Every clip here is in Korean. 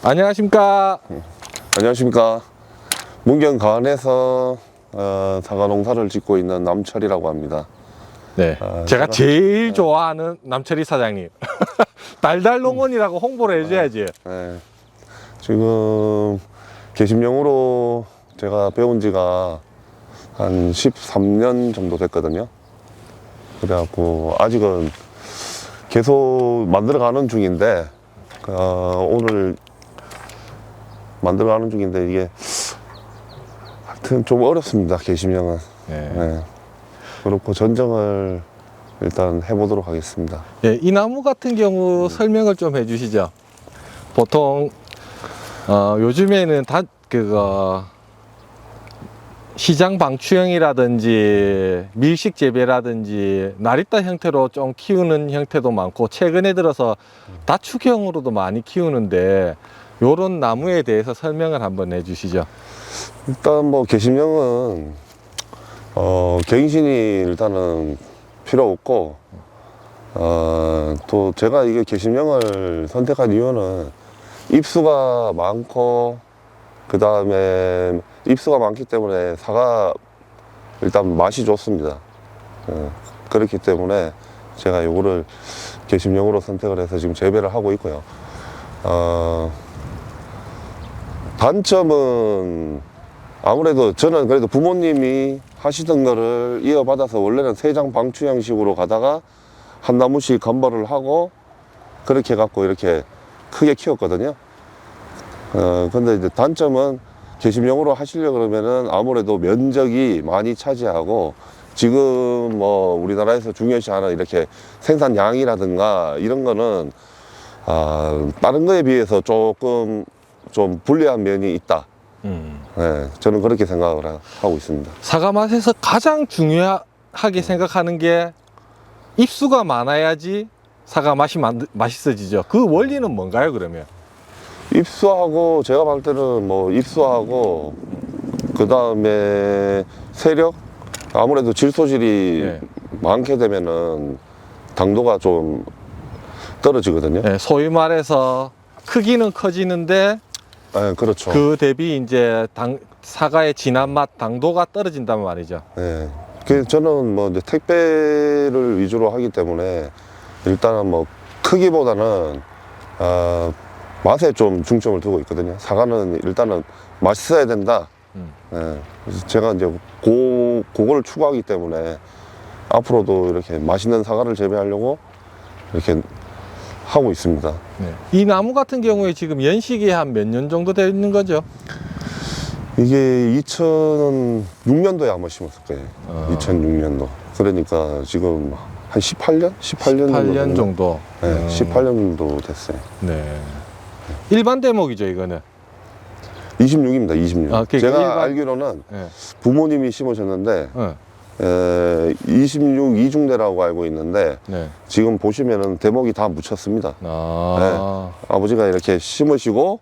안녕하십니까. 안녕하십니까. 문경 가안에서 사과 농사를 짓고 있는 남철이라고 합니다. 네, 제가 제일 좋아하는 남철이 사장님. 달달농원이라고 홍보를 해줘야지. 네, 지금 계심령으로 제가 배운 지가 한 13년 정도 됐거든요. 그래갖고 아직은 계속 만들어가는 중인데 오늘 만들어가는 중인데 이게 하여튼 좀 어렵습니다. 계심령은. 네. 네. 그렇고 전정을 일단 해보도록 하겠습니다. 네, 이 나무 같은 경우 설명을 좀 해주시죠. 보통 요즘에는 다 시장 방추형이라든지 밀식 재배라든지 나리따 형태로 좀 키우는 형태도 많고, 최근에 들어서 다축형으로도 많이 키우는데 요런 나무에 대해서 설명을 한번 해주시죠. 일단 뭐 계심령은 갱신이 일단은 필요 없고, 또 제가 이게 계심령을 선택한 이유는 잎수가 많고, 그 다음에 잎수가 많기 때문에 사과 일단 맛이 좋습니다. 그렇기 때문에 제가 요거를 계심령으로 선택을 해서 지금 재배를 하고 있고요. 단점은 아무래도 저는 그래도 부모님이 하시던 거를 이어받아서 원래는 세장 방추 형식으로 가다가 한 나무씩 간발을 하고 그렇게 해갖고 이렇게 크게 키웠거든요. 근데 이제 단점은 계심용으로 하시려고 그러면은 아무래도 면적이 많이 차지하고, 지금 뭐 우리나라에서 중요시하는 이렇게 생산량이라든가 이런 거는 다른 거에 비해서 조금 좀 불리한 면이 있다. 네, 저는 그렇게 생각을 하고 있습니다. 사과 맛에서 가장 중요하게 생각하는 게 잎수가 많아야지 사과 맛이 맛있어지죠. 그 원리는 뭔가요, 그러면? 잎수하고 제가 봤을 때는 뭐 잎수하고 그 다음에 세력, 아무래도 질소질이 네. 많게 되면은 당도가 좀 떨어지거든요. 네, 소위 말해서 크기는 커지는데 네, 그렇죠. 그 대비 이제 사과의 진한 맛, 당도가 떨어진단 말이죠. 네. 저는 뭐 이제 택배를 위주로 하기 때문에 일단은 뭐 크기보다는 맛에 좀 중점을 두고 있거든요. 사과는 일단은 맛있어야 된다. 네. 그래서 제가 이제 그걸 추구하기 때문에 앞으로도 이렇게 맛있는 사과를 재배하려고 이렇게 하고 있습니다. 네. 이 나무 같은 경우에 지금 연식이 한 몇 년 정도 되어 있는 거죠? 이게 2006년도에 아마 심었을 거예요. 2006년도. 그러니까 지금 한 18년? 18년 정도. 네, 18년 정도 됐어요. 네. 일반 대목이죠, 이거는. 26입니다, 26. 그러니까 제가 알기로는 네. 부모님이 심으셨는데, 26 이중대라고 알고 있는데, 네. 지금 보시면은 대목이 다 묻혔습니다. 아. 네. 아버지가 이렇게 심으시고,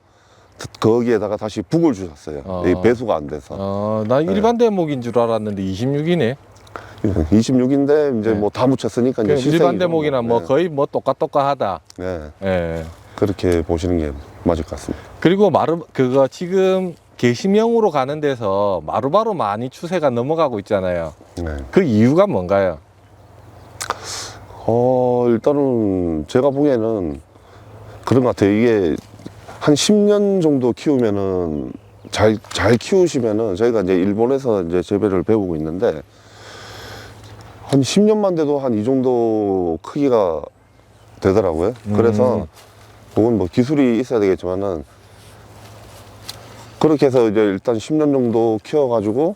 거기에다가 다시 북을 주셨어요. 이 배수가 안 돼서. 난 일반 대목인 줄 알았는데 26이네. 26인데, 이제 뭐 다 묻혔으니까, 이제 일반 대목이나 뭐 거의 뭐 똑같하다. 네. 예. 그렇게 보시는 게 맞을 것 같습니다. 그리고 그거 지금 계심형으로 가는 데서 마루바로 많이 추세가 넘어가고 있잖아요. 네. 그 이유가 뭔가요? 일단은 제가 보기에는 그런 것 같아요. 이게 한 10년 정도 키우면은 잘 키우시면은, 저희가 이제 일본에서 이제 재배를 배우고 있는데, 한 10년만 돼도 한 이 정도 크기가 되더라고요. 그래서 그건 뭐 기술이 있어야 되겠지만은, 그렇게 해서 이제 일단 10년 정도 키워가지고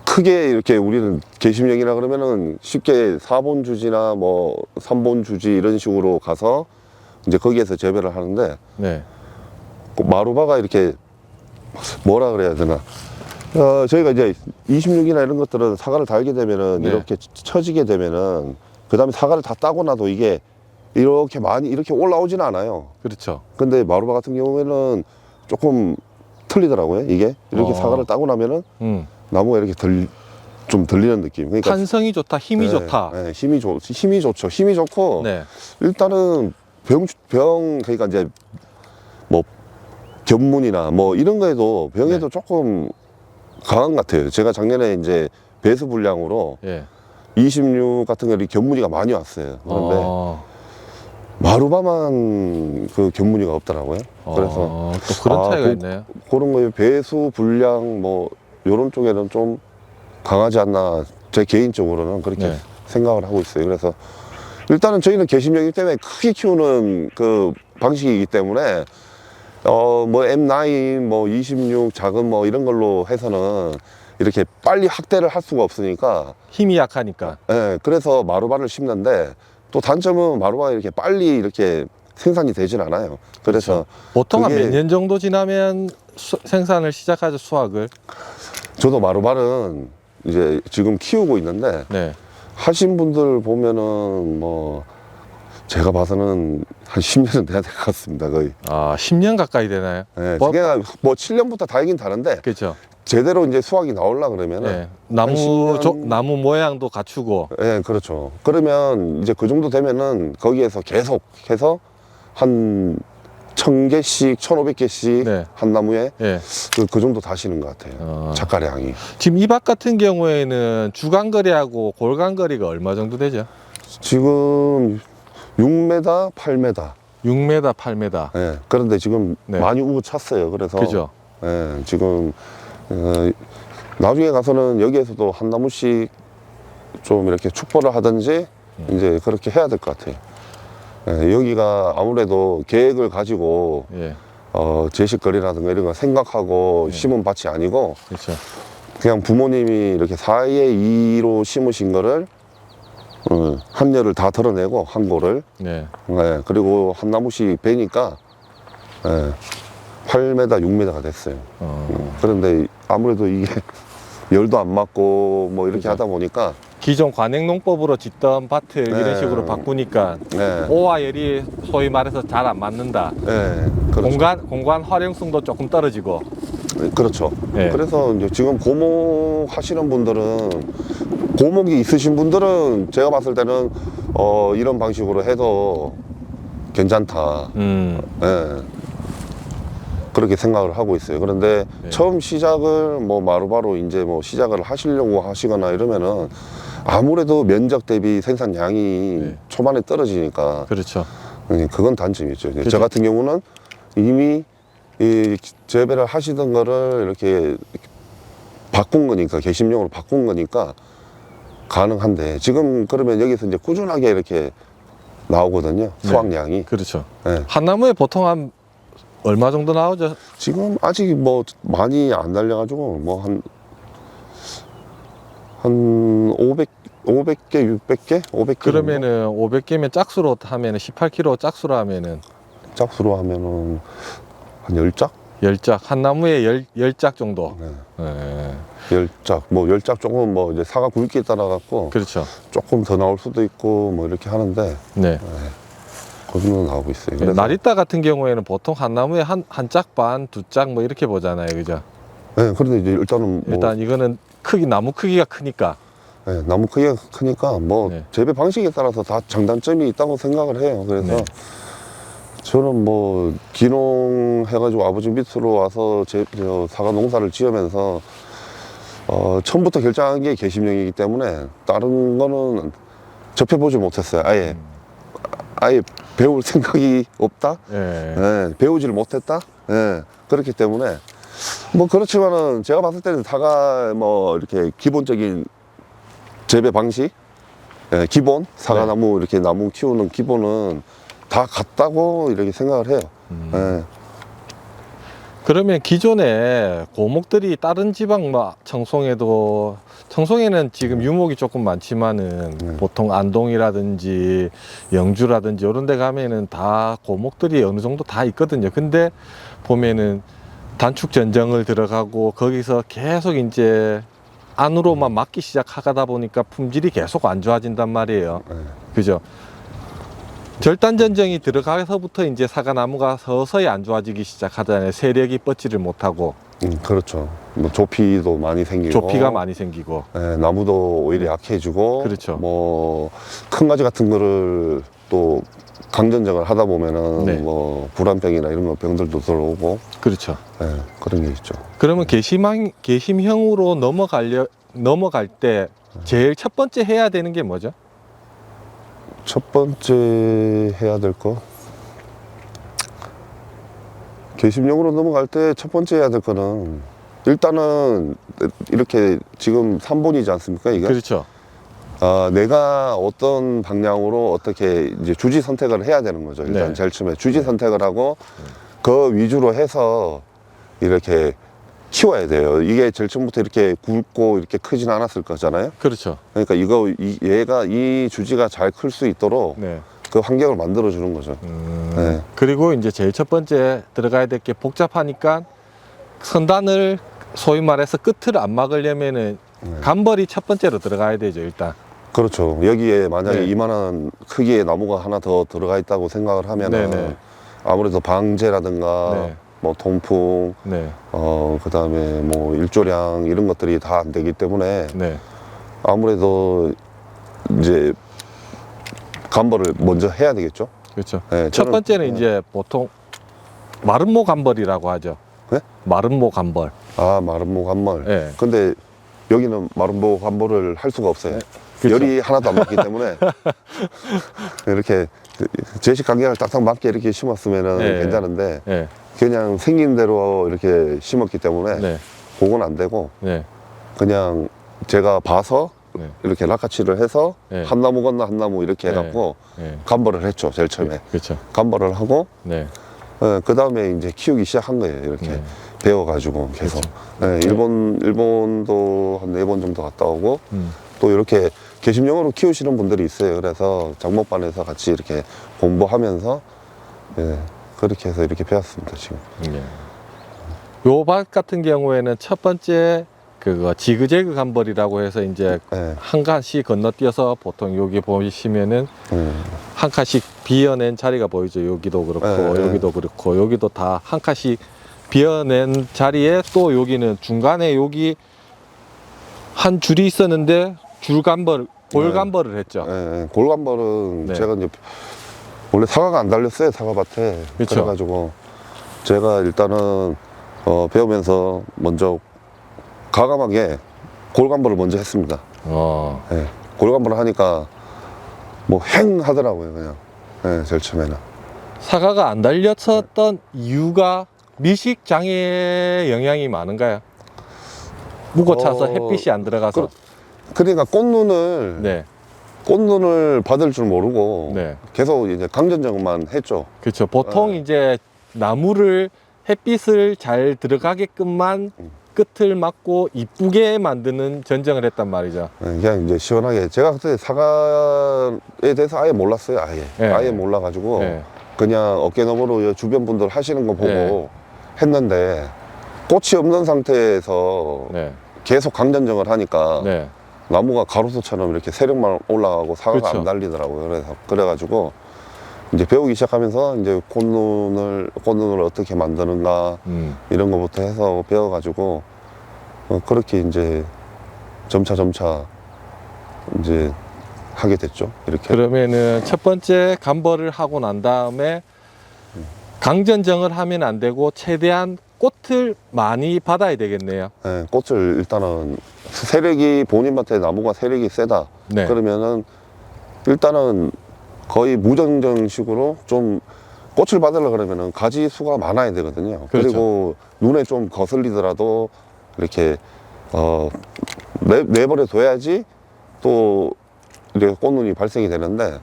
크게 이렇게, 우리는 계심령이라 그러면은 쉽게 4본 주지나 뭐 3본 주지 이런 식으로 가서 이제 거기에서 재배를 하는데, 네. 마루바가 이렇게 뭐라 그래야 되나, 저희가 이제 26이나 이런 것들은 사과를 달게 되면은, 네. 이렇게 처지게 되면은 그 다음에 사과를 다 따고 나도 이게 이렇게 많이 이렇게 올라오지는 않아요. 그렇죠. 근데 마루바 같은 경우에는 조금 틀리더라고요. 이게 이렇게 사과를 따고 나면은 나무가 이렇게 좀 들리는 느낌. 그러니까 탄성이 좋다, 힘이 좋다. 네, 힘이 좋죠. 힘이 좋고, 네. 일단은 그러니까 이제 뭐 견문이나 뭐 이런 거에도 병에도 조금 강한 것 같아요. 제가 작년에 이제 배수 불량으로 예. 26 같은 거리 견문이가 많이 왔어요. 그런데 마루바만 그 견문이가 없더라고요. 그래서 또 그런 차이가 있네요. 그런 거에 배수 불량 뭐 이런 쪽에는 좀 강하지 않나 제 개인적으로는 그렇게 네. 생각을 하고 있어요. 그래서 일단은 저희는 개심력이기 때문에 크게 키우는 그 방식이기 때문에 뭐 M9 뭐 26 작은 뭐 이런 걸로 해서는 이렇게 빨리 확대를 할 수가 없으니까 힘이 약하니까. 예, 그래서 마루바를 심는데 또 단점은 마루바가 이렇게 빨리 이렇게 생산이 되진 않아요. 그래서 보통 한 그게- 몇 년 정도 지나면 생산을 시작하죠, 수확을? 저도 마루바는 이제 지금 키우고 있는데 네. 하신 분들 보면은 뭐 제가 봐서는 한 10년은 돼야 될 것 같습니다. 거의. 10년 가까이 되나요? 예, 뭐- 그냥 뭐 7년부터 다이긴 다른데 그렇죠. 제대로 이제 수확이 나오려 그러면은 네. 나무, 10년? 나무 모양도 갖추고. 예, 그렇죠. 그러면 이제 그 정도 되면은 거기에서 계속 해서 한 1000개씩, 1500개씩 네. 한 나무에 예. 그 정도 다시는 것 같아요. 작가량이. 지금 이 밭 같은 경우에는 주간거리하고 골간거리가 얼마 정도 되죠? 지금 6m, 8m. 6m, 8m. 예, 그런데 지금 네. 많이 우고 찼어요. 그래서 그죠? 예, 지금 나중에 가서는 여기에서도 한 나무씩 좀 이렇게 축포를 하든지 이제 그렇게 해야 될 것 같아요. 예, 여기가 아무래도 계획을 가지고 예. 제식거리라든가 이런 거 생각하고 네. 심은 밭이 아니고 그렇죠. 그냥 부모님이 이렇게 4에 2로 심으신 거를 한 열을 다 덜어내고 한 고를 네. 예, 그리고 한 나무씩 베니까 8m, 6m가 됐어요. 그런데 아무래도 이게 열도 안 맞고 뭐 이렇게 그죠. 하다 보니까 기존 관행농법으로 짓던 밭을 네. 이런 식으로 바꾸니까 예, 오와 열이 소위 말해서 잘 안 맞는다. 예, 그렇죠. 공간 활용성도 조금 떨어지고. 그렇죠. 네. 그래서 이제 지금 고목 하시는 분들은 고목이 있으신 분들은 제가 봤을 때는 이런 방식으로 해도 괜찮다. 예. 그렇게 생각을 하고 있어요. 그런데 네. 처음 시작을 뭐 바로바로 이제 뭐 시작을 하시려고 하시거나 이러면은 아무래도 면적 대비 생산량이 네. 초반에 떨어지니까 그렇죠. 그건 단점이죠. 그죠. 저 같은 경우는 이미 이 재배를 하시던 거를 이렇게 바꾼 거니까 개심용으로 바꾼 거니까 가능한데 지금 그러면 여기서 이제 꾸준하게 이렇게 나오거든요. 수확량이. 그렇죠. 네. 한 나무에 보통 한 얼마 정도 나오죠? 지금 아직 뭐 많이 안 달려가지고 뭐 한 500개, 600개? 500개 그러면은 500개면 짝수로 하면은 18kg 짝수로 하면은 짝수로 하면은 한 10짝? 10짝 한 나무에 10짝 정도. 네. 네. 10짝. 뭐 10짝 조금 뭐 이제 사과 굵기에 따라 갖고 그렇죠. 조금 더 나올 수도 있고 뭐 이렇게 하는데 네. 그 정도 나오고 있어요. 그래서 나리따 같은 경우에는 보통 한 나무에 한 짝 반, 두 짝 뭐 이렇게 보잖아요. 그죠? 네, 그런데 이제 일단은 뭐 일단 이거는 나무 크기가 크니까. 네, 나무 크기가 크니까 뭐 네. 재배 방식에 따라서 다 장단점이 있다고 생각을 해요. 그래서 네. 저는 뭐 기농 해가지고 아버지 밑으로 와서 사과 농사를 지으면서 처음부터 결정한 게 개심령이기 때문에 다른 거는 접해보지 못했어요. 아예 배울 생각이 없다. 예. 예, 배우지를 못했다. 예, 그렇기 때문에 뭐 그렇지만은 제가 봤을 때는 사과 뭐 이렇게 기본적인 재배 방식, 예, 기본 사과나무 이렇게 나무 키우는 기본은 다 같다고 이렇게 생각을 해요. 예. 그러면 기존에 고목들이 다른 지방 뭐 청송에는 지금 유목이 조금 많지만은 보통 안동이라든지 영주라든지 이런 데 가면은 다 고목들이 어느 정도 다 있거든요. 근데 보면은 단축 전정을 들어가고 거기서 계속 이제 안으로만 막기 시작하다 보니까 품질이 계속 안 좋아진단 말이에요. 그죠? 절단 전정이 들어가서부터 이제 사과나무가 서서히 안 좋아지기 시작하잖아요. 세력이 뻗지를 못하고 그렇죠. 뭐 조피도 많이 생기고, 조피가 많이 생기고. 예, 나무도 오히려 약해지고, 그렇죠. 뭐 큰 가지 같은 거를 또 강전정을 하다 보면은 네. 뭐 불안병이나 이런 거 병들도 들어오고 그렇죠. 예, 그런 게 있죠. 그러면 개심형으로 넘어갈 때 제일 첫 번째 해야 되는 게 뭐죠? 첫 번째 해야 될 거, 개심용으로 넘어갈 때 첫 번째 해야 될 거는 일단은 이렇게 지금 3본이지 않습니까 이게? 그렇죠. 내가 어떤 방향으로 어떻게 이제 주지 선택을 해야 되는 거죠. 일단 네. 제일 처음에 주지 선택을 하고 그 위주로 해서 이렇게 키워야 돼요. 이게 제일 처음부터 이렇게 굵고 이렇게 크진 않았을 거잖아요. 그렇죠. 그러니까 얘가 이 주지가 잘 클 수 있도록 네. 그 환경을 만들어 주는 거죠. 네. 그리고 이제 제일 첫 번째 들어가야 될 게 복잡하니까 선단을 소위 말해서 끝을 안 막으려면은 간벌이 첫 번째로 들어가야 되죠, 일단. 그렇죠. 여기에 만약에 네. 이만한 크기의 나무가 하나 더 들어가 있다고 생각을 하면은 네네. 아무래도 방제라든가 네. 뭐 통풍, 네. 그다음에 뭐 일조량 이런 것들이 다 안 되기 때문에 네. 아무래도 이제 간벌을 먼저 해야 되겠죠. 그렇죠. 네, 첫 저는- 번째는 이제 보통 마름모 간벌이라고 하죠. 네? 마름모 간벌. 마름모 간벌. 네. 근데 여기는 마름모 간벌을 할 수가 없어요. 그렇죠. 열이 하나도 안 맞기 때문에 이렇게 제식 간격을 딱딱 맞게 이렇게 심었으면은 네. 괜찮은데 네. 그냥 생긴 대로 이렇게 심었기 때문에 네. 그건 안 되고 네. 그냥 제가 봐서 네. 이렇게 낙하치를 해서 네. 한 나무 건너 한 나무 이렇게 네. 해갖고 네. 간벌을 했죠. 제일 처음에 그렇죠. 간벌을 하고 네. 그 다음에 이제 키우기 시작한 거예요. 이렇게 네. 배워가지고 계속. 네, 일본도 한 4번 정도 갔다 오고 또 이렇게 개심용으로 키우시는 분들이 있어요. 그래서 장목반에서 같이 이렇게 공부하면서 그렇게 해서 이렇게 배웠습니다. 지금. 예. 요 밭 같은 경우에는 첫 번째 그거 지그재그 간벌이라고 해서 이제 네, 한 칸씩 건너뛰어서 보통 여기 보시면은 한 칸씩 비어낸 자리가 보이죠. 여기도 그렇고 네, 여기도 그렇고 여기도 다 한 칸씩 비어낸 자리에 또 여기는 중간에 여기 한 줄이 있었는데 골간벌을 했죠. 골간벌은 네. 제가 이제 원래 사과가 안 달렸어요. 사과밭에. 그쵸. 그래가지고 제가 일단은 배우면서 먼저 과감하게 골간벌을 먼저 했습니다. 네, 골간벌을 하니까 뭐 행 하더라고요. 그냥 제일 처음에는. 사과가 안 달렸었던 이유가 밀식 장애의 영향이 많은가요? 묵어 차서 햇빛이 안 들어가서. 그러니까 꽃눈을 네, 받을 줄 모르고 네, 계속 이제 강전정만 했죠. 그렇죠. 보통 이제 나무를 햇빛을 잘 들어가게끔만 끝을 막고 이쁘게 만드는 전정을 했단 말이죠. 그냥 이제 시원하게. 제가 그때 사과에 대해서 아예 몰랐어요. 네. 아예 몰라가지고 네, 그냥 어깨너머로 주변 분들 하시는 거 보고 네. 했는데 꽃이 없는 상태에서 네, 계속 강전정을 하니까 네, 나무가 가로수처럼 이렇게 세력만 올라가고 사과가 그렇죠. 안 달리더라고요. 그래가지고 이제 배우기 시작하면서 이제 꽃눈을 어떻게 만드는가 이런 거부터 해서 배워가지고 그렇게 이제 점차 이제 하게 됐죠. 이렇게. 그러면은 첫 번째 간벌을 하고 난 다음에 강전정을 하면 안 되고 최대한 꽃을 많이 받아야 되겠네요. 네, 꽃을 일단은 본인 밭에 나무가 세력이 세다. 네. 그러면은 일단은 거의 무정정식으로 좀 꽃을 받으려 그러면은 가지 수가 많아야 되거든요. 그렇죠. 그리고 눈에 좀 거슬리더라도 이렇게 내버려 둬야지 또 이렇게 꽃눈이 발생이 되는데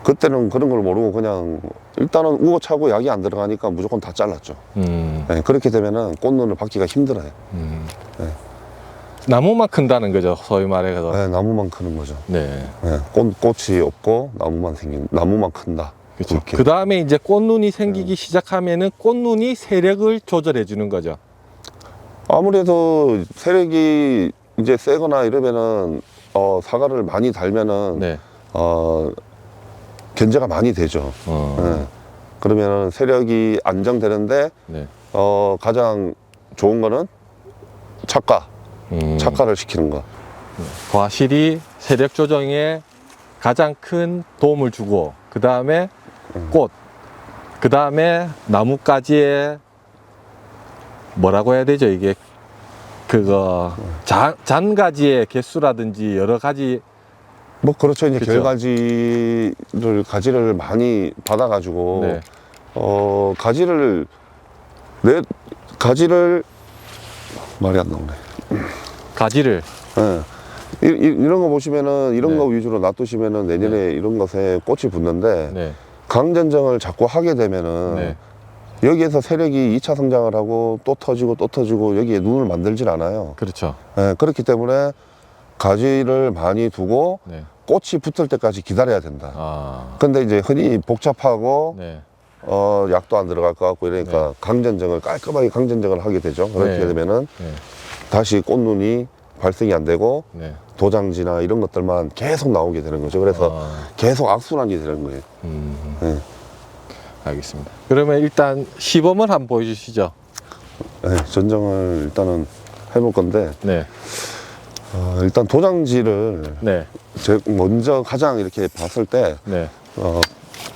그때는 그런 걸 모르고 그냥 일단은 우거차고 약이 안 들어가니까 무조건 다 잘랐죠. 네, 그렇게 되면은 꽃눈을 받기가 힘들어요. 네. 나무만 큰다는 거죠, 소위 말해서. 네, 나무만 크는 거죠. 네. 네, 꽃이 없고 나무만 큰다. 그렇죠. 그렇게. 그 다음에 이제 꽃눈이 생기기 시작하면은 꽃눈이 세력을 조절해 주는 거죠. 아무래도 세력이 이제 세거나 이러면은 사과를 많이 달면은 네. 견제가 많이 되죠. 네. 그러면은 세력이 안정되는데 네. 가장 좋은 거는 착과를 시키는 거. 과실이 세력 조정에 가장 큰 도움을 주고 그 다음에 꽃, 그 다음에 나뭇가지에 뭐라고 해야 되죠? 이게 그거 잔가지의 개수라든지 여러 가지. 뭐 그렇죠. 이제 그쵸. 가지를 많이 받아가지고 네. 가지를 말이 안 나오네. 가지를. 예. 이런 거 보시면은 이런 네. 거 위주로 놔두시면은 내년에 이런 것에 꽃이 붙는데 네. 강전정을 자꾸 하게 되면은 네. 여기에서 세력이 2차 성장을 하고 또 터지고 여기에 눈을 만들질 않아요. 그렇죠. 예, 그렇기 때문에 가지를 많이 두고 네. 꽃이 붙을 때까지 기다려야 된다. 아. 근데 이제 흔히 복잡하고 네. 약도 안 들어갈 것 같고 이러니까 강전정을 깔끔하게 강전정을 하게 되죠. 그렇게 네. 되면은 네. 다시 꽃눈이 발생이 안 되고 네. 도장지나 이런 것들만 계속 나오게 되는 거죠. 그래서 아. 계속 악순환이 되는 거예요. 네. 알겠습니다. 그러면 일단 시범을 한번 보여주시죠. 네, 전정을 일단은 해볼 건데 네. 일단 도장지를 네. 먼저 가장 이렇게 봤을 때 네.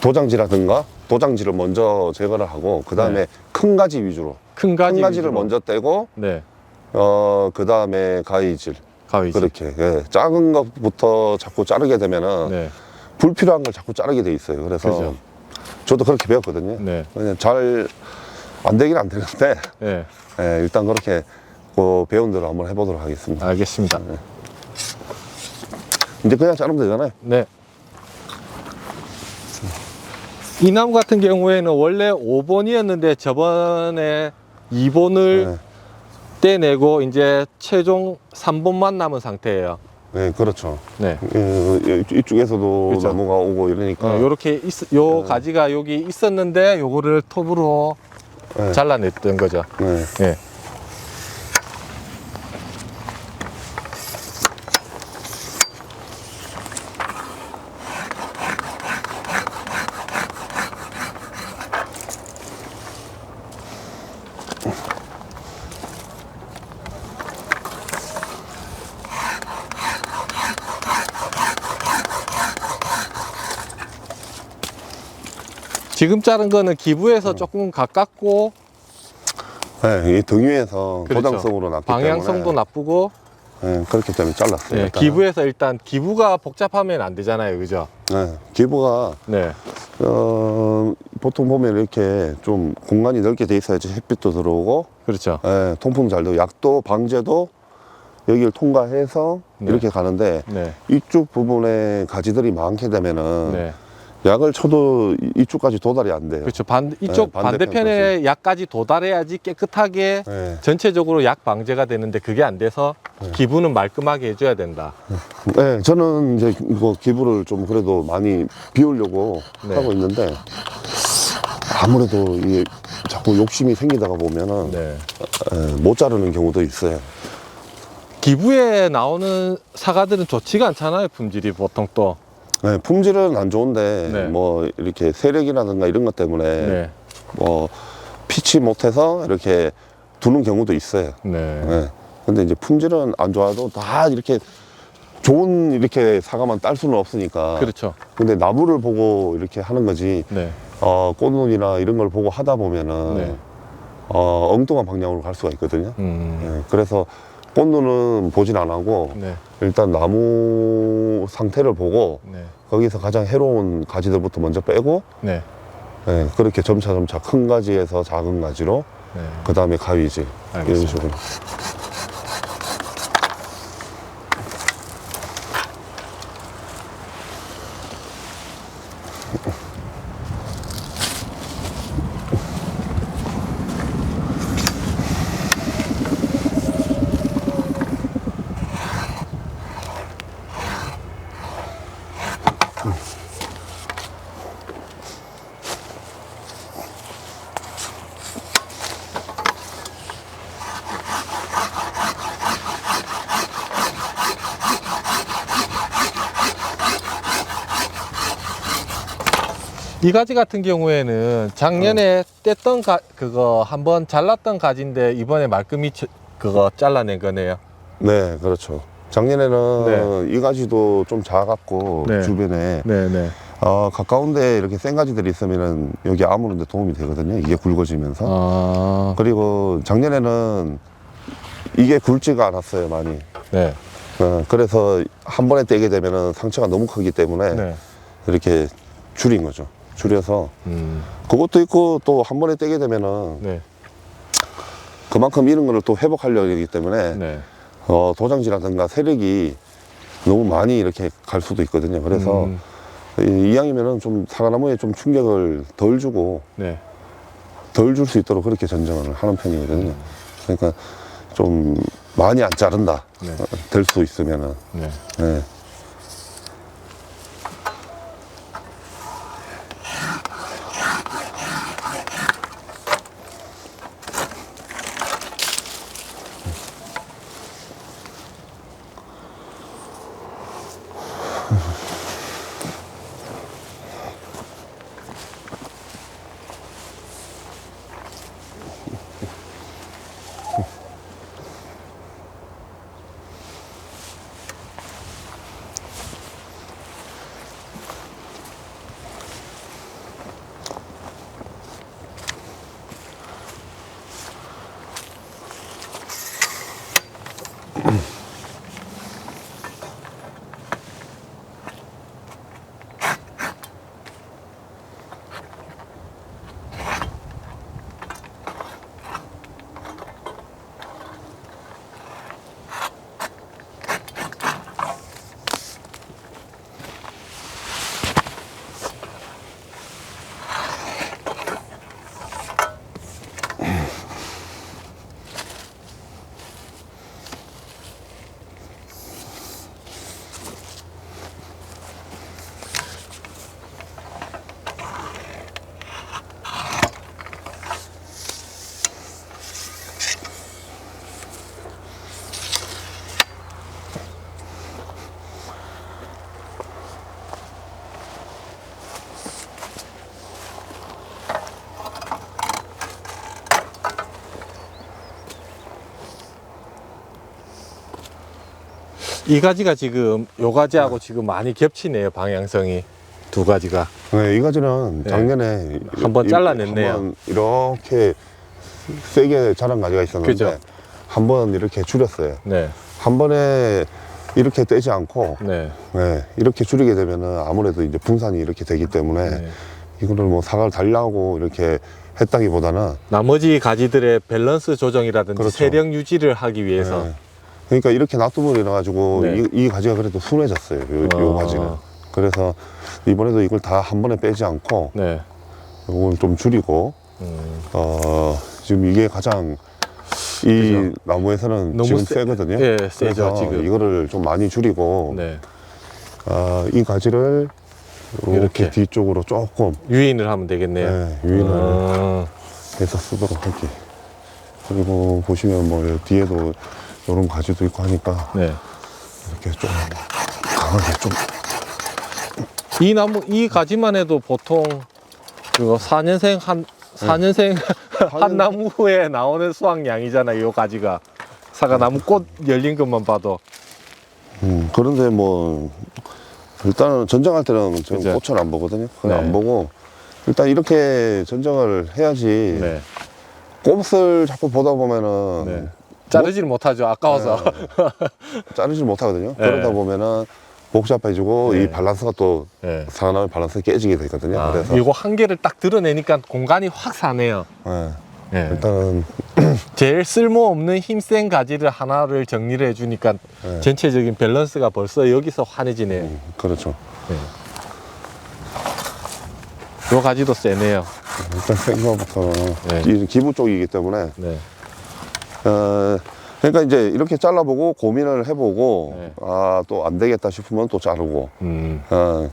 도장지라든가 도장지를 먼저 제거를 하고 그 다음에 네. 큰 가지 위주로 큰 가지 큰 가지를 위주로. 먼저 떼고 네. 그 다음에 가위질 가위질. 그렇게 작은 것부터 자꾸 자르게 되면은 네. 불필요한 걸 자꾸 자르게 돼 있어요. 그래서 그죠. 저도 그렇게 배웠거든요. 네. 그냥 잘 안 되긴 안 되는데 네. 일단 그렇게 배운 대로 한번 해보도록 하겠습니다. 알겠습니다. 이제 그냥 자르면 되잖아요. 네. 이 나무 같은 경우에는 원래 5번이었는데 저번에 2번을 네. 떼내고 이제 최종 3번만 남은 상태예요. 네, 그렇죠. 네. 이쪽에서도 그렇죠. 나무가 오고 이러니까 요렇게 가지가 여기 있었는데 요거를 톱으로 네. 잘라냈던 거죠. 네. 네. 지금 자른 거는 기부에서 조금 가깝고 네, 이 등위에서 그렇죠. 도장성으로 났기 방향성도 때문에 나쁘고 그렇기 때문에 잘랐어요. 네, 일단은. 기부에서 일단 기부가 복잡하면 안 되잖아요, 그죠? 네, 기부가 네, 보통 보면 이렇게 좀 공간이 넓게 돼 있어야지 햇빛도 들어오고 그렇죠. 통풍 잘 되고 약도 방제도 여기를 통과해서 네. 이렇게 가는데 네, 이쪽 부분에 가지들이 많게 되면은 네, 약을 쳐도 이쪽까지 도달이 안 돼요. 그렇죠. 이쪽 반대편 반대편에 약까지 도달해야지 깨끗하게 네. 전체적으로 약 방제가 되는데 그게 안 돼서 기부는 말끔하게 해줘야 된다. 네, 저는 이제 이거 기부를 좀 그래도 많이 비우려고 네. 하고 있는데 아무래도 이게 자꾸 욕심이 생기다가 보면은 네. 못 자르는 경우도 있어요. 기부에 나오는 사과들은 좋지가 않잖아요, 품질이 보통 또. 네, 품질은 안 좋은데 네. 뭐 이렇게 세력이라든가 이런 것 때문에 네, 뭐 피치 못해서 이렇게 두는 경우도 있어요. 네, 네. 근데 이제 품질은 안 좋아도 다 이렇게 좋은 이렇게 사과만 딸 수는 없으니까. 그렇죠. 근데 나무를 보고 이렇게 하는 거지. 네, 꽃눈이나 이런 걸 보고 하다 보면은 네. 엉뚱한 방향으로 갈 수가 있거든요. 음, 네, 그래서 꽃눈은 보진 안 하고 네, 일단 나무 상태를 보고 네, 거기서 가장 해로운 가지들부터 먼저 빼고 네, 네, 그렇게 점차 큰 가지에서 작은 가지로 네. 그 다음에 가위질 이런 알겠습니다. 식으로. 이 가지 같은 경우에는 작년에 뗐던 그거 한번 잘랐던 가지인데 이번에 말끔히 그거 잘라낸 거네요. 네, 그렇죠. 작년에는 이 가지도 좀 작았고 네. 주변에 네, 네, 가까운데 이렇게 센 가지들이 있으면은 여기 아무런데 도움이 되거든요. 이게 굵어지면서. 아, 그리고 작년에는 이게 굵지가 않았어요, 많이. 네. 그래서 한 번에 떼게 되면은 상처가 너무 크기 때문에 네. 이렇게 줄인 거죠. 줄여서. 그것도 있고 또 한 번에 떼게 되면은 네. 그만큼 이런 거를 또 회복하려고 하기 때문에 네. 도장지라든가 세력이 너무 많이 이렇게 갈 수도 있거든요. 그래서 이왕이면은 좀 사과나무에 좀 충격을 덜 주고 네. 덜 줄 수 있도록 그렇게 전정을 하는 편이거든요. 그러니까 좀 많이 안 자른다. 네. 될 수 있으면은. 네. 네. 이 가지가 지금 요 가지하고 지금 많이 겹치네요, 방향성이. 두 가지가. 네, 이 가지는 네. 작년에 한번 잘라냈네요. 한번 이렇게 세게 자란 가지가 있었는데 그죠. 한번 이렇게 줄였어요. 네. 한 번에 이렇게 떼지 않고 네. 네, 이렇게 줄이게 되면은 아무래도 이제 분산이 이렇게 되기 때문에 네. 이거를 뭐 사과를 달라고 이렇게 했다기보다는 나머지 가지들의 밸런스 조정이라든지 그렇죠. 세력 유지를 하기 위해서. 네. 그러니까 이렇게 놔두면 가지고 네. 이 가지가 그래도 순해졌어요. 요 가지는. 그래서 이번에도 이걸 다 한 번에 빼지 않고 네. 이걸 좀 줄이고 지금 이게 가장 이 그죠. 나무에서는 너무 지금 세- 세거든요. 예, 세죠, 그래서 지금. 이거를 좀 많이 줄이고 네. 이 가지를 이렇게 이렇게. 뒤쪽으로 조금 유인을 하면 되겠네요. 네, 유인을 아, 해서 쓰도록 할게. 그리고 보시면 뭐 뒤에도 이런 가지도 있고 하니까 네. 이렇게 좀 강하게 좀 이 나무, 이 가지만 해도 보통 그거 4년생 한 나무에 나오는 수확량이잖아요, 요 가지가. 사과나무 꽃 열린 것만 봐도. 그런데 뭐 일단은 전정할 때는 저는 그죠. 꽃을 안 보거든요. 그걸 네. 안 보고 일단 이렇게 전정을 해야지 네. 꽃을 자꾸 보다 보면은 네. 자르지를 못하죠, 아까워서. 자르지 못하거든요. 네. 그러다 보면은 복잡해지고 네. 이 밸런스가 또 네. 사과나무의 밸런스가 깨지게 되거든요. 아, 그래서 이거 한 개를 딱 드러내니까 공간이 확 사네요. 네. 네. 일단은 제일 쓸모없는 힘센 가지를 하나를 정리를 해주니까 네. 전체적인 밸런스가 벌써 여기서 환해지네요. 그렇죠. 요 가지도 세네요. 일단 생각부터는 네. 이 기부 쪽이기 때문에 네. 그러니까 이제 이렇게 잘라보고 고민을 해보고 네. 또 안 되겠다 싶으면 또 자르고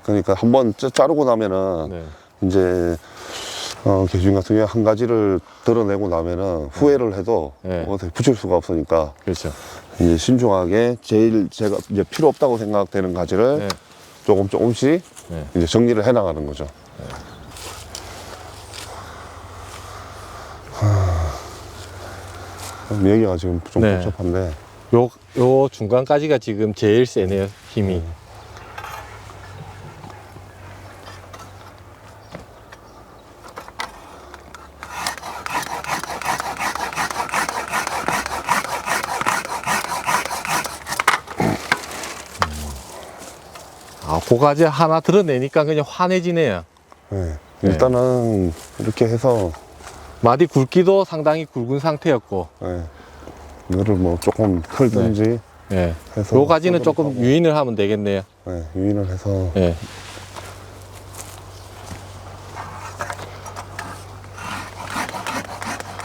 그러니까 한번 자르고 나면은 네. 이제 개주인 같은 경우에 한 가지를 드러내고 나면은 후회를 해도 네. 어떻게 붙일 수가 없으니까 그렇죠. 이제 신중하게 제일 제가 이제 필요 없다고 생각되는 가지를 네. 조금씩 네. 이제 정리를 해 나가는 거죠. 얘기가 지금 좀 네. 복잡한데 요 중간까지가 지금 제일 세네요, 힘이. 아, 고가지 하나 드러내니까 그냥 환해지네요. 네. 일단은 이렇게 해서 마디 굵기도 상당히 굵은 상태였고, 네. 이거를 뭐 조금 털든지 예. 해서 요 가지는 하도록 조금 하고. 유인을 하면 되겠네요. 네, 유인을 해서 예.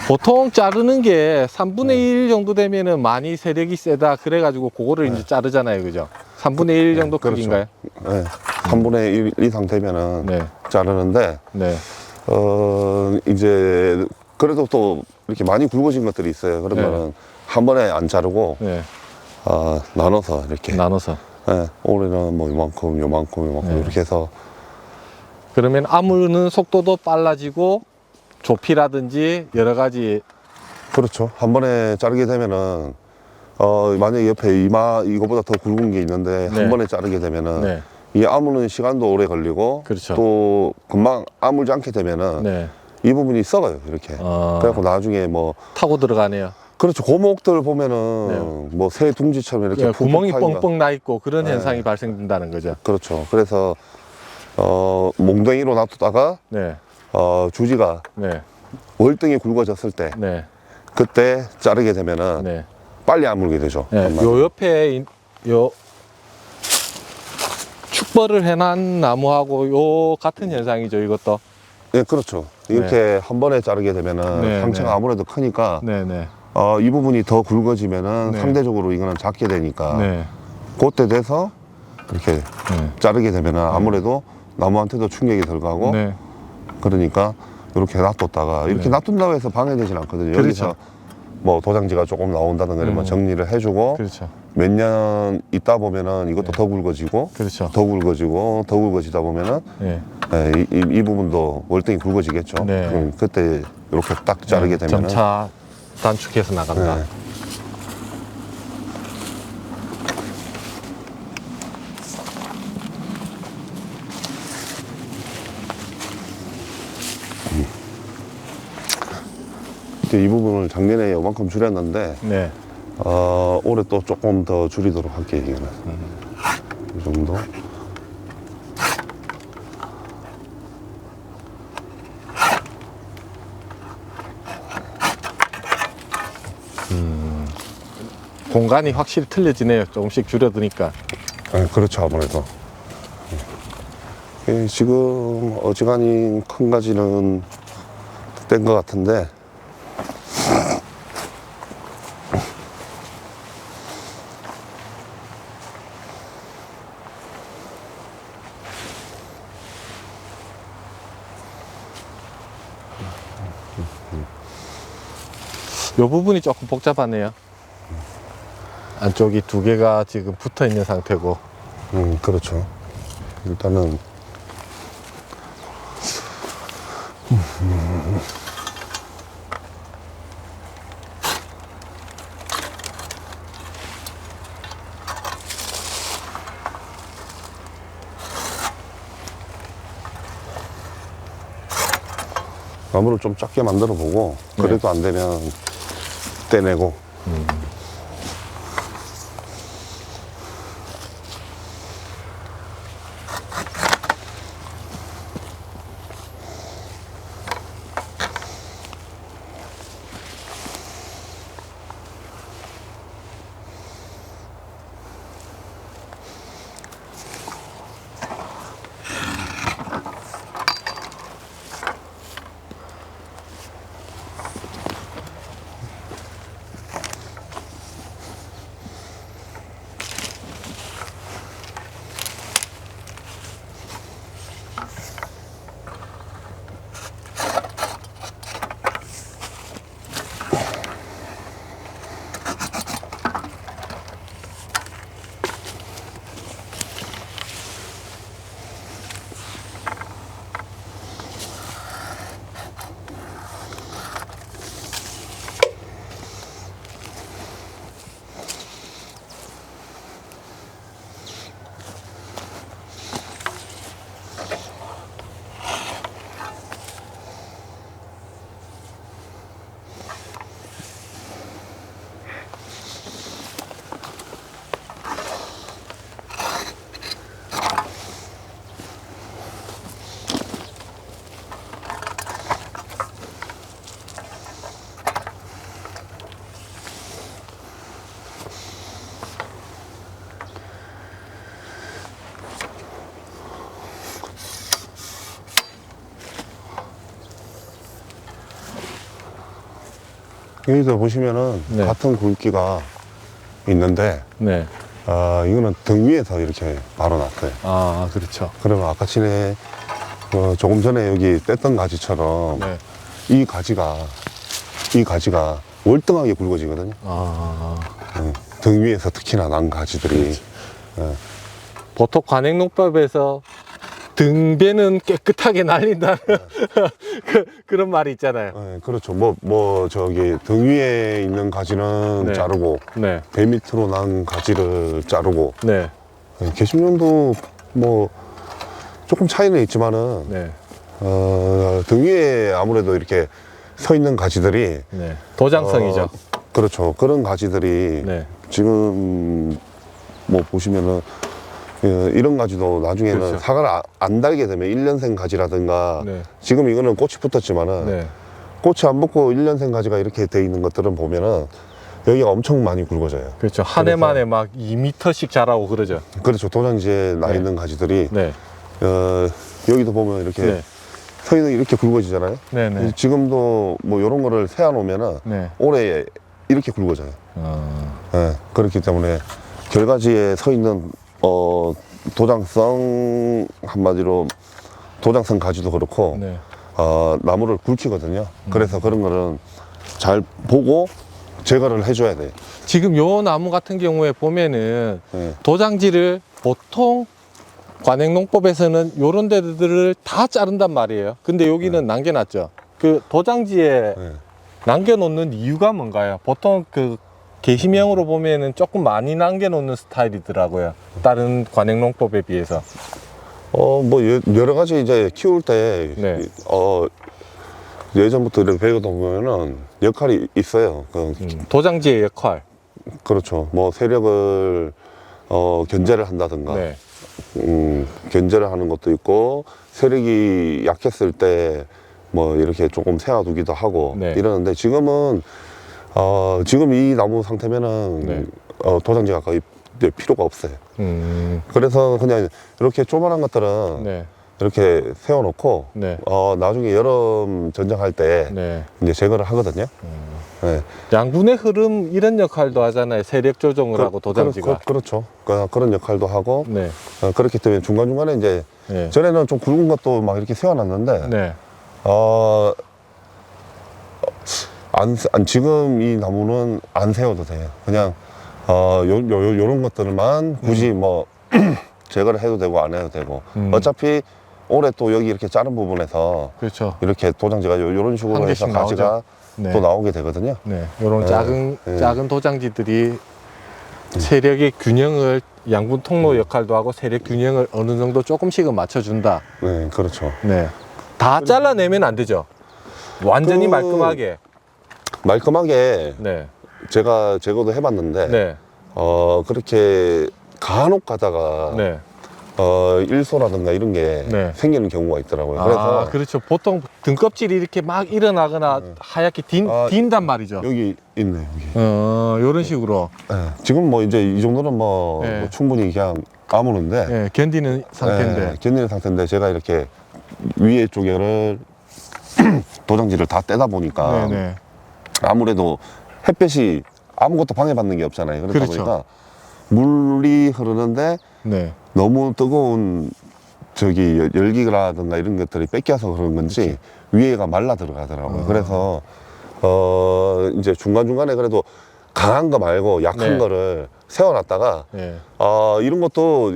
보통 자르는 게 3분의 1 정도 되면은 많이 세력이 세다 그래가지고 그거를 이제 자르잖아요, 그죠? 3분의 1 정도 그렇죠. 크기인가요? 네, 3분의 1 이상 되면은 네, 자르는데 네, 이제 그래도 또 이렇게 많이 굵어진 것들이 있어요. 그러면은 한 번에 안 자르고 네. 나눠서 이렇게 나눠서. 네, 올해는 뭐 요만큼 네. 이렇게 해서 그러면 아무는 속도도 빨라지고 조피라든지 여러 가지. 그렇죠. 한 번에 자르게 되면은 만약에 옆에 이거보다 더 굵은 게 있는데 네. 한 번에 자르게 되면은 네, 이 아무는 시간도 오래 걸리고 그렇죠. 또 금방 아물지 않게 되면은 네. 이 부분이 썩어요 이렇게. 그래갖고 나중에 뭐 타고 들어가네요. 그렇죠. 고목들 보면은 뭐 새 둥지처럼 이렇게 예, 푹푹 구멍이 파이가- 뻥뻥 나 있고 그런 네. 현상이 발생된다는 거죠. 그렇죠. 그래서 몽둥이로 놔두다가 네, 주지가 네, 월등히 굵어졌을 때 네, 그때 자르게 되면은 네. 빨리 아물게 되죠. 네. 요 옆에 요 축벌을 해놓은 나무하고 요 같은 현상이죠, 이것도. 네, 그렇죠. 이렇게 한 번에 자르게 되면은 네, 상체가 네. 아무래도 크니까 네, 네, 이 부분이 더 굵어지면은 네. 상대적으로 이거는 작게 되니까 네, 그때 돼서 이렇게 네. 자르게 되면은 아무래도 나무한테도 충격이 덜 가고 네. 그러니까 이렇게 놔뒀다가 이렇게 네. 놔둔다고 해서 방해되진 않거든요. 그렇죠. 여기서 뭐 도장지가 조금 나온다든가 이러면 정리를 해주고 그렇죠. 몇 년 있다 보면은 이것도 더 굵어지고 그렇죠. 더 굵어지다 보면은 네. 이 부분도 월등히 굵어지겠죠. 네. 그럼 그때 이렇게 딱 자르게 되면은 점차 단축해서 나간다. 네. 이 부분을 작년에 요만큼 줄였는데 네. 올해 또 조금 더 줄이도록 할게요. 이거는 이 정도. 공간이 확실히 틀려지네요. 조금씩 줄여두니까. 네, 그렇죠. 아무래도 지금 어지간히 큰 가지는 뗀 것 같은데 요 부분이 조금 복잡하네요. 안쪽이 두 개가 지금 붙어 있는 상태고. 그렇죠. 일단은 나무를 좀 작게 만들어 보고 그래도 안 되면 떼내고 여기서 보시면은 네. 같은 굵기가 있는데, 네. 이거는 등 위에서 이렇게 바로 놨어요. 아, 그렇죠. 그러면 아까 전에, 조금 전에 여기 뗐던 가지처럼 네. 이 가지가 월등하게 굵어지거든요. 아, 등 위에서 특히나 난 가지들이. 보통 관행농법에서 등배는 깨끗하게 날린다는 그런 말이 있잖아요. 네, 그렇죠. 저기 등 위에 있는 가지는 네. 자르고, 네. 배 밑으로 난 가지를 자르고, 네. 개심년도 뭐 조금 차이는 있지만은, 네. 등 위에 아무래도 이렇게 서 있는 가지들이, 네. 도장성이죠. 그렇죠. 그런 가지들이 네. 지금 뭐 보시면은 이런 가지도 나중에는 그렇죠. 사과를 안 달게 되면 1년생 가지라든가, 네. 지금 이거는 꽃이 붙었지만은 네. 꽃이 안 붙고 1년생 가지가 이렇게 돼 있는 것들은 보면은 여기가 엄청 많이 굵어져요. 그렇죠. 한 해만에 막 2m씩 자라고 그러죠. 그렇죠. 도장지에 나 네. 있는 가지들이 네. 여기도 보면 이렇게 네. 서 있는 이렇게 굵어지잖아요. 네네. 지금도 뭐 이런 거를 세워 놓으면은 네. 올해 이렇게 굵어져요. 그렇기 때문에 결가지에 서 있는 도장성, 한마디로 도장성 가지도 그렇고, 네. 나무를 굵히거든요. 그래서 그런 거는 잘 보고 제거를 해줘야 돼요. 지금 요 나무 같은 경우에 보면은 네. 도장지를 보통 관행농법에서는 요런 데들을 다 자른단 말이에요. 근데 여기는 남겨놨죠. 그 도장지에 네. 남겨놓는 이유가 뭔가요? 보통 그 게시명으로 보면은 조금 많이 남겨놓는 스타일이더라고요. 다른 관행농법에 비해서. 뭐 여러 가지 이제 키울 때 네. 예전부터 이렇게 배우다 보면은 역할이 있어요. 도장지의 역할. 그렇죠. 뭐 세력을 견제를 한다든가, 네. 견제를 하는 것도 있고, 세력이 약했을 때 뭐 이렇게 조금 세워두기도 하고 네. 이러는데, 지금은 지금 이 나무 상태면은 네. 도장지가 거의 이제 필요가 없어요. 그래서 그냥 이렇게 조그만한 것들은 네. 이렇게 세워놓고, 네. 나중에 여름 전쟁할 때 네. 이제 제거를 하거든요. 네. 양분의 흐름 이런 역할도 하잖아요. 세력 조정을 하고 도장지가. 그렇죠. 그런 역할도 하고, 네. 그렇기 때문에 중간중간에 이제, 네. 전에는 좀 굵은 것도 막 이렇게 세워놨는데, 네. 지금 이 나무는 안 세워도 돼요. 그냥, 요런 것들만 굳이 뭐, 제거를 해도 되고 안 해도 되고, 어차피 올해 또 여기 이렇게 자른 부분에서 그렇죠. 이렇게 도장지가 요런 식으로 한 해서 개씩 가지가 나오죠. 네. 또 나오게 되거든요. 네. 요런 네. 작은 네. 작은 도장지들이 세력의 균형을 양분 통로 역할도 하고 세력 균형을 어느 정도 조금씩은 맞춰준다. 네, 그렇죠. 네. 다 잘라내면 안 되죠. 완전히 그- 말끔하게. 말끔하게 네. 제가 제거도 해봤는데, 네. 그렇게 간혹 가다가 네. 일소라든가 이런 게 네. 생기는 경우가 있더라고요. 아, 그렇죠. 보통 등껍질이 이렇게 막 일어나거나 하얗게 딘단 말이죠. 여기 있네, 여기. 요런 식으로. 네, 지금 뭐 이제 이 정도는 뭐, 네. 뭐 충분히 그냥 아무는데, 네, 견디는 상태인데. 견디는 상태인데, 제가 이렇게 위에 쪽에를 도장지를 다 떼다 보니까 네네. 아무래도 햇볕이 아무것도 방해받는 게 없잖아요. 그러다 그렇죠. 보니까 물이 흐르는데 네. 너무 뜨거운 저기 열기라든가 이런 것들이 뺏겨서 그런 건지 위에가 말라 들어가더라고요. 그래서 이제 중간중간에 그래도 강한 거 말고 약한 네. 거를 세워놨다가 네. 이런 것도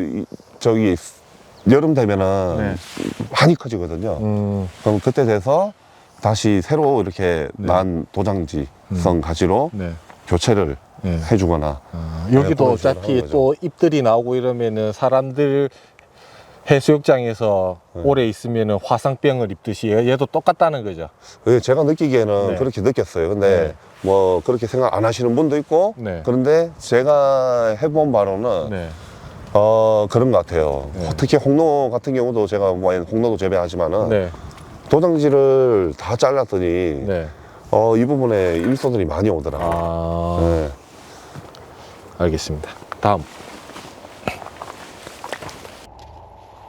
저기 여름 되면은 네. 많이 커지거든요. 그럼 그때 돼서 다시 새로 이렇게 네. 난 도장지성 가지로 네. 교체를 네. 해주거나. 여기도 그런 식으로 어차피 하는 거죠. 또 잎들이 나오고 이러면은 사람들 해수욕장에서 오래 있으면은 화상병을 입듯이 얘도 똑같다는 거죠. 제가 느끼기에는 네. 그렇게 느꼈어요. 근데 네. 뭐 그렇게 생각 안 하시는 분도 있고, 네. 그런데 제가 해본 바로는 네. 그런 것 같아요. 네. 특히 홍로 같은 경우도 제가 뭐 홍로도 재배하지만은 네. 도장지를 다 잘랐더니 네. 이 부분에 일소들이 많이 오더라고요. 아, 네. 알겠습니다. 다음.